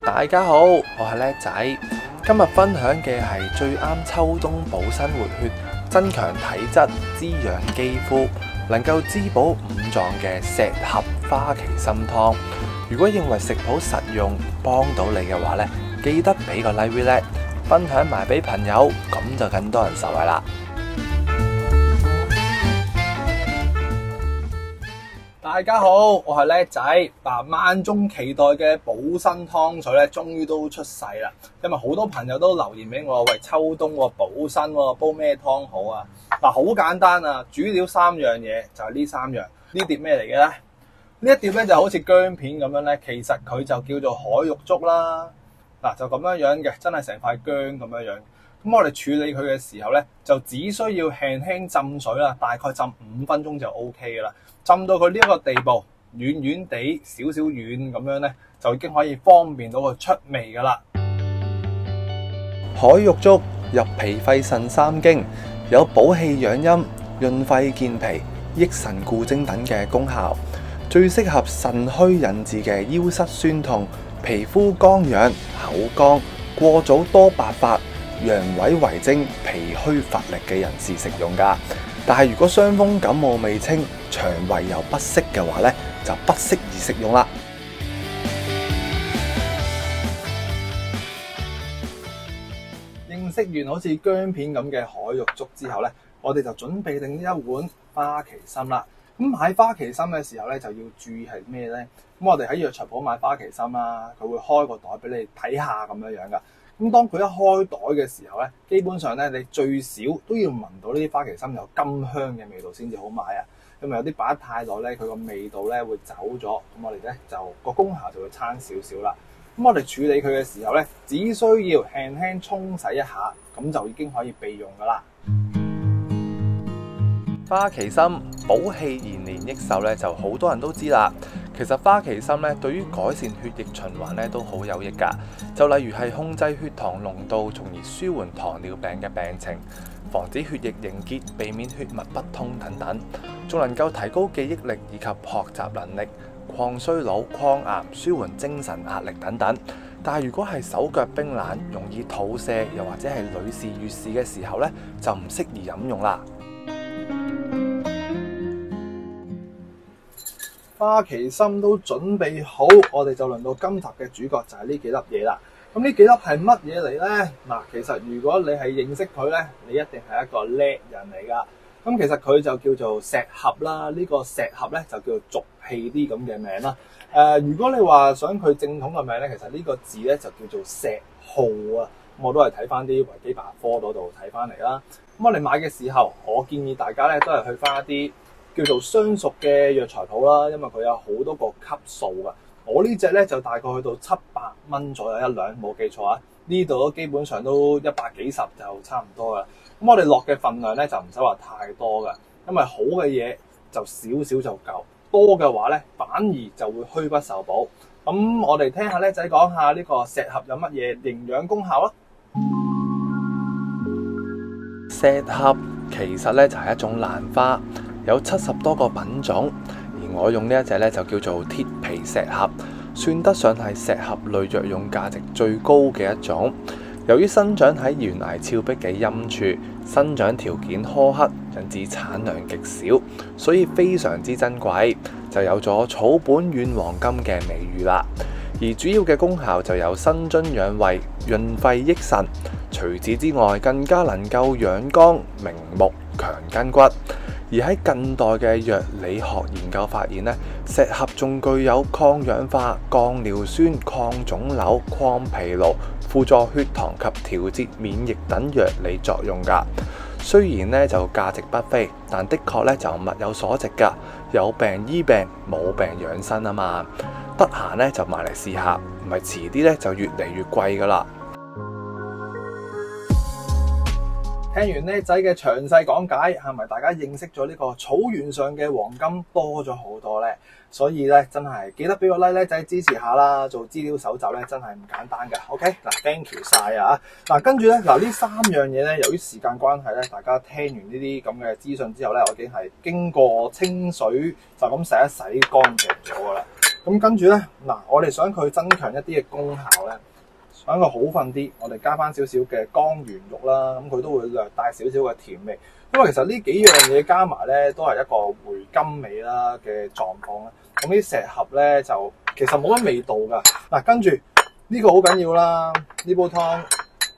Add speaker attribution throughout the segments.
Speaker 1: 大家好，我係叻仔。今日分享嘅係最啱秋冬補身活血、增強體質、滋養肌膚，能夠滋補五臟嘅石斛花旗參湯。如果認為食譜實用，幫到你嘅話呢，記得俾個 like 咧，分享埋俾朋友，咁就更多人受惠啦。大家好，我係叻仔。萬眾期待嘅補身湯水咧，終於都出世啦。因為好多朋友都留言俾我，喂，秋冬補身煲咩湯好啊？好簡單啊，主料三樣嘢就係呢三樣。呢碟咩嚟嘅咧？呢一碟咧就好似薑片咁樣咧，其實佢就叫做海玉竹啦。就咁樣嘅，真係成塊薑咁樣樣。咁我哋處理佢嘅時候咧，就只需要輕輕浸水啦，大概浸5分鐘就 OK 噶啦。浸到佢呢一個地步，軟軟地少少軟咁樣咧，就已經可以方便到佢出味噶啦。海玉竹入脾肺腎三經，有補氣養陰、潤肺健脾、益腎固精等嘅功效，最適合腎虛引致嘅腰膝痠痛、皮膚乾癢、口乾、過早多白髮、陽痿遺精、脾虛乏力嘅人士食用噶。但係如果傷風感冒未清、腸胃又不適嘅話呢，就不適宜食用啦。認識完好似薑片咁嘅海玉竹之後呢，我哋就準備定一碗花旗參啦。咁買花旗參嘅時候呢，就要注意係咩呢？咁我哋喺藥材鋪買花旗參啦，佢會開個袋俾你睇下咁樣樣噶。咁當佢一開袋嘅時候咧，基本上咧，你最少都要聞到呢啲花旗參有甘香嘅味道先至好買啊。因為有啲擺得太耐咧，佢個味道咧會走咗，咁我哋咧就個功效就會差少少啦。咁我哋處理佢嘅時候咧，只需要輕輕沖洗一下，咁就已經可以備用噶啦。花旗參補氣延年益壽咧，就好多人都知啦。其實花旗參咧，對於改善血液循環咧都好有益噶。就例如係控制血糖濃度，從而舒緩糖尿病嘅病情，防止血液凝結，避免血脈不通等等，仲能夠提高記憶力以及學習能力，抗衰老、抗癌、舒緩精神壓力等等。但係如果係手腳冰冷、容易肚瀉，又或者係女士月事嘅時候咧，就唔適宜飲用啦。花旗參都準備好，我哋就輪到今集嘅主角就係呢幾粒嘢啦。咁呢幾粒係乜嘢嚟呢？其實如果你係認識佢呢，你一定係一個叻人嚟噶。咁其實佢就叫做石斛啦，呢個石斛呢，就叫做俗氣啲咁嘅名啦。如果你話想佢正統嘅名呢，其實呢個字呢，就叫做石耗啊。我都係睇翻啲維基百科嗰度睇翻嚟啦。咁我哋買嘅時候，我建議大家呢，都係去翻一啲叫做相熟嘅藥材鋪啦，因為佢有好多個級數噶。我呢隻咧就大概去到700蚊左右一兩，冇記錯啊。呢度都基本上都100幾十就差唔多噶。咁我哋落嘅份量咧就唔使話太多噶，因為好嘅嘢就少少就夠，多嘅話咧反而就會虛不受補。咁我哋聽下叻仔講下呢個石斛有乜嘢營養功效啦。石斛其實咧就係一種蘭花。有70多個品種，而我用呢一隻咧就叫做鐵皮石斛，算得上係石斛類藥用價值最高嘅一種。由於生長喺懸崖峭壁嘅陰處，生長條件苛刻，引致產量極少，所以非常之珍貴，就有咗草本軟黃金嘅美譽啦。而主要嘅功效就有生津養胃、潤肺益腎，除此之外更加能夠養肝明目、強筋骨。而喺近代嘅藥理學研究發現咧，石斛仲具有抗氧化、降尿酸、抗腫瘤、抗疲勞、輔助血糖及調節免疫等藥理作用㗎。雖然咧就價值不菲，但的確咧就物有所值㗎。有病醫病，冇病養生啊嘛。得閒咧就買嚟試下，唔係遲啲咧就越嚟越貴㗎啦。聽完叻仔嘅詳細講解，係咪大家認識咗呢個草原上嘅黃金多咗好多呢？所以咧真係記得俾個 like 叻仔支持下啦！做資料搜集咧真係唔簡單㗎。OK， thank you 晒啊！跟住咧呢3樣嘢咧，由於時間關係咧，大家聽完呢啲咁嘅資訊之後咧，我已經係經過清水就咁洗一洗乾淨咗㗎啦。
Speaker 2: 咁跟住咧，嗱，我哋想佢增強一啲嘅功效咧，想佢好瞓啲，我哋加翻少少嘅江圓肉啦，咁佢都會略帶少少嘅甜味。因為其實呢幾樣嘢加埋咧，都係一個回甘味啦嘅狀況啦。咁啲石斛咧就其實冇乜味道噶。嗱，跟住呢個好緊要啦，呢煲湯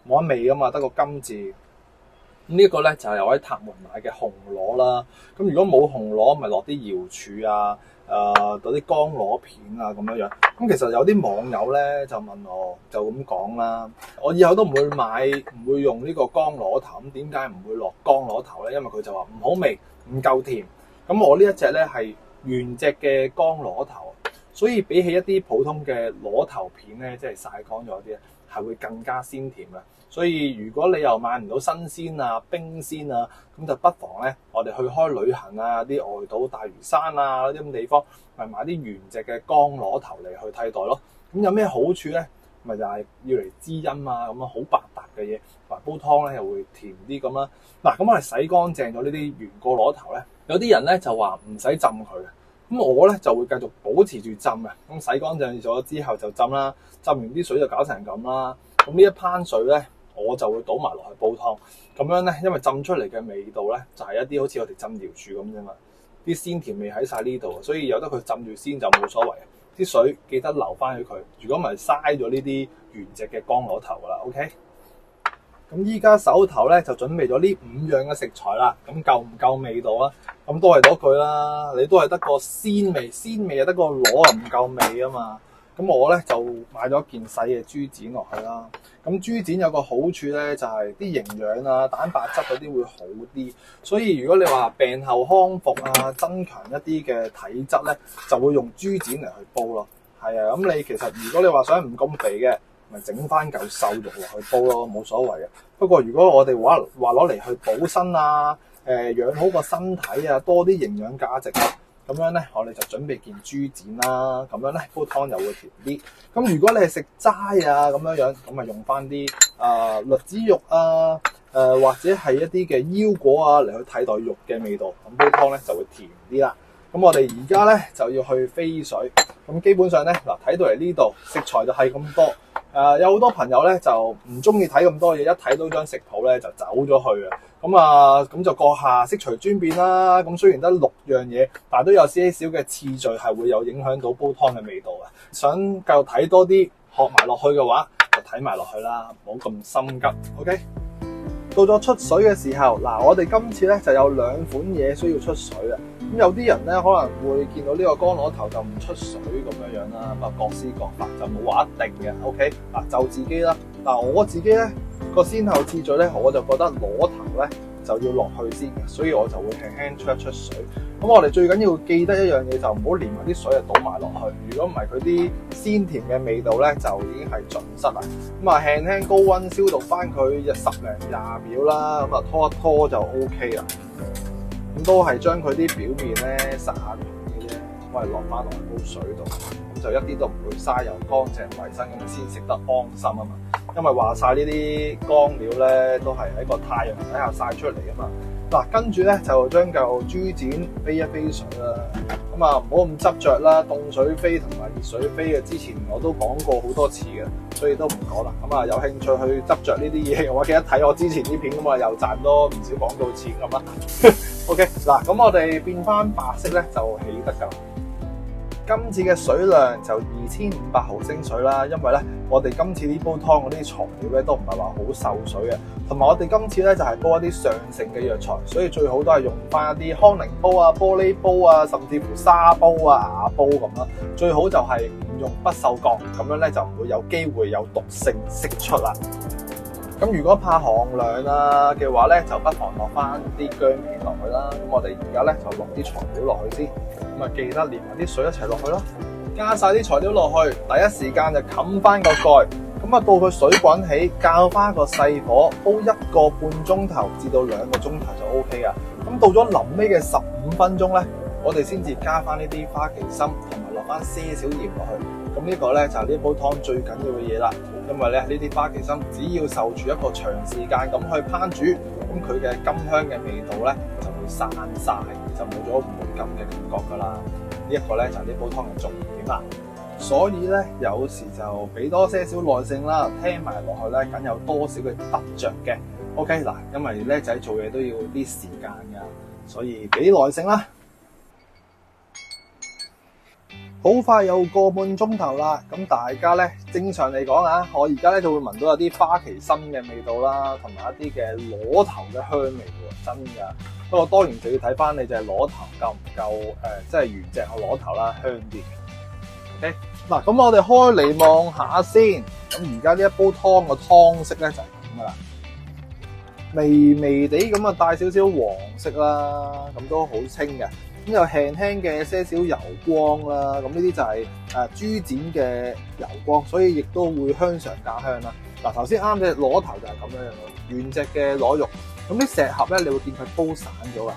Speaker 2: 冇乜味噶嘛，得個甘字。咁呢個咧就係我喺塔門買嘅紅螺啦。咁如果冇紅螺，咪落啲瑤柱啊，嗰啲乾螺片啊咁樣樣。咁其實有啲網友咧就問我，就咁講啦，我以後都唔會買，唔會用呢個乾螺頭。咁點解唔會落乾螺頭咧？因為佢就話唔好味，唔夠甜。咁我呢一隻咧係原隻嘅乾螺頭，所以比起一啲普通嘅螺頭片咧，即係曬乾咗啲咧，係會更加鮮甜嘅。所以如果你又買唔到新鮮啊、冰鮮啊，咁就不妨咧，我哋去開旅行啊、啲外島大嶼山啊嗰啲咁地方，咪買啲原隻嘅乾螺頭嚟去替代咯。咁有咩好處咧？咪就係要嚟滋陰啊，咁啊好百搭嘅嘢，同埋煲湯咧又會甜啲咁啦。嗱，咁我哋洗乾淨咗呢啲原個螺頭咧，有啲人咧就話唔使浸佢嘅，咁我咧就會繼續保持住浸嘅。咁洗乾淨咗之後就浸啦，浸完啲水就搞成咁啦。咁呢一灘水咧，我就會倒埋落去煲湯，咁樣咧，因為浸出嚟嘅味道咧，就係一啲好似我哋浸瑤柱咁啫嘛，啲鮮甜味喺晒呢度，所以由得佢浸住先就冇所謂。啲水記得留翻去佢，如果唔係嘥咗呢啲原隻嘅乾螺頭噶啦。OK， 咁依家手頭咧就準備咗呢5樣嘅食材啦，咁夠唔夠味道啊？咁都係嗰句啦，你都係得個鮮味，鮮味又得個螺又唔夠味啊嘛。咁我咧就買咗件細嘅豬展落去啦。咁豬展有個好處咧，就係啲營養啊、蛋白質嗰啲會好啲。所以如果你話病後康復啊、增強一啲嘅體質咧，就會用豬展嚟去煲咯。係啊，咁你其實如果你話想唔咁肥嘅，咪整翻嚿瘦肉落去煲咯，冇所謂嘅。不過如果我哋話攞嚟去補身啊、養好個身體啊，多啲營養價值啊。咁樣咧，我哋就準備件豬展啦。咁樣咧，煲湯又會甜啲。咁如果你係食齋啊咁樣，咁咪用翻啲栗子肉啊，或者係一啲嘅腰果啊嚟去替代肉嘅味道。咁煲湯咧就會甜啲啦。咁我哋而家咧就要去飛水。咁基本上咧，嗱，睇到嚟呢度食材就係咁多。有好多朋友咧就唔中意睇咁多嘢，一睇到張食譜咧就走咗去啊。咁就閣下悉隨尊便啦。咁雖然得6樣嘢，但係都有些少嘅次序係會有影響到煲湯嘅味道嘅。想繼續睇多啲，學埋落去嘅話，就睇埋落去啦，唔好咁心急。OK， 到咗出水嘅時候，嗱，我哋今次咧就有2款嘢需要出水啊。咁有啲人咧可能會見到呢個乾螺頭就唔出水咁樣啦，咁啊各施各法，就冇話一定嘅。OK， 嗱，就自己啦。嗱，我自己咧個先後次序咧，我就覺得螺頭咧就要落去先嘅，所以我就會輕輕出一出水。咁我哋最緊要記得一樣嘢，就唔好連埋啲水啊倒埋落去。如果唔係，佢啲鮮甜嘅味道咧就已經係盡失啦。咁啊輕輕高溫消毒翻佢10零20秒啦，咁啊拖一拖就 OK 啦。咁都係將佢啲表面咧灑完嘅啫，咁我哋落翻落煲水度，咁就一啲都唔會嘥，又乾淨衞生，咁先食得安心啊嘛。因為話晒呢啲乾料咧都係喺個太陽底下曬出嚟啊嘛。嗱，跟住咧就將嚿豬展飛一飛水啦。咁啊唔好咁執着啦，凍水飛同埋熱水飛嘅，之前我都講過好多次嘅，所以都唔講啦。咁啊有興趣去執着呢啲嘢嘅話，記得睇我之前啲片，咁啊又賺多唔少廣告錢咁啦。OK， 嗱，咁我哋變翻白色咧就起得㗎。今次嘅水量就2500毫升水啦，因為咧我哋今次呢煲湯嗰啲材料咧都唔係話好受水嘅，同埋我哋今次咧就係煲一啲上乘嘅藥材，所以最好都係用翻一啲康寧煲啊、玻璃煲啊，甚至乎砂煲啊、瓦煲咁啦。最好就係唔用不鏽鋼，咁樣咧就唔會有機會有毒性釋出啦。咁如果怕寒涼啊嘅話咧，就不妨落翻啲薑片落去啦。咁我哋而家咧就落啲材料落去先，咁啊記得連埋啲水一齊落去咯。加晒啲材料落去，第一時間就冚翻個蓋。咁啊到佢水滾起，較翻個細火煲1個半鐘頭至到2個鐘頭就 OK 噶。咁到咗臨尾嘅15分鐘咧，我哋先至加翻呢啲花旗參同埋落翻些少鹽落去。咁呢個咧就係呢煲湯最緊要嘅嘢啦，因為咧呢啲花旗參只要受住一個長時間咁去烹煮，咁佢嘅甘香嘅味道咧就會散晒，就冇咗回甘嘅感覺噶啦。呢一個咧就係呢煲湯嘅重點啦。所以咧有時就俾多些少耐性啦，聽埋落去咧，梗有多少嘅得着嘅。OK 嗱，因為叻仔做嘢都要啲時間噶，所以俾耐性啦。好快又個半鐘頭啦，咁大家咧正常嚟講啊，我而家咧就會聞到有啲花旗參嘅味道啦，同埋一啲嘅螺頭嘅香味喎，真噶。不過當然就要睇翻你隻螺頭夠唔夠即係原隻個螺頭啦，香啲。OK， 嗱咁我哋開嚟望下先。咁而家呢一煲湯個湯色咧就係咁噶啦，微微地咁啊帶少少黃色啦，咁都好清嘅。咁有輕輕嘅些少油光啦，咁呢啲就係豬展嘅油光，所以亦都會香上加香啦。嗱，頭先啱隻螺頭就係咁樣樣咯，原隻嘅螺肉。咁啲石盒咧，你會見佢煲散咗噶。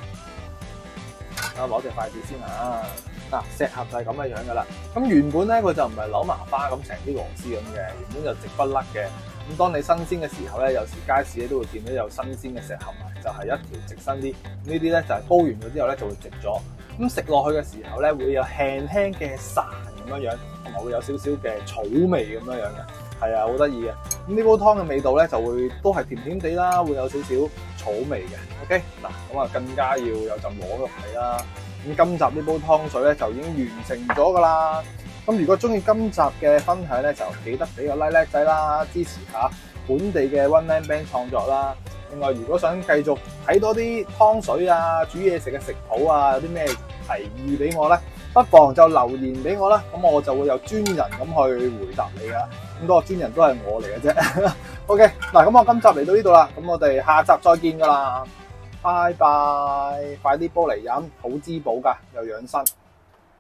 Speaker 2: 攞隻筷子先嚇。嗱，石盒就係咁嘅樣噶啦。咁原本咧佢就唔係扭麻花咁成啲螺絲咁嘅，原本就直不甩嘅。咁當你新鮮嘅時候咧，有時街市咧都會見到有新鮮嘅石盒埋，就係一條直身啲。呢啲咧就係煲完咗之後咧就會直咗。咁食落去嘅時候咧，會有輕輕嘅潺咁樣樣，同埋會有少少嘅草味咁樣樣嘅，係啊，好得意嘅。咁呢煲湯嘅味道咧就會都係甜甜地啦，會有少少草味嘅。OK， 嗱咁啊更加要有陣螺肉味啦。咁今集呢煲湯水咧就已經完成咗噶啦。咁如果中意今集嘅分享咧，就記得俾個叻仔啦，支持下本地嘅 One Man Band 創作啦。另外，如果想繼續睇多啲湯水啊、煮嘢食嘅食譜啊，有啲咩提議俾我咧，不妨就留言俾我啦。咁我就會有專人咁去回答你噶。咁嗰個專人都係我嚟嘅啫。OK， 嗱咁我今集嚟到呢度啦，咁我哋下集再見噶啦，拜拜！快啲煲嚟飲，好滋補噶，又養生。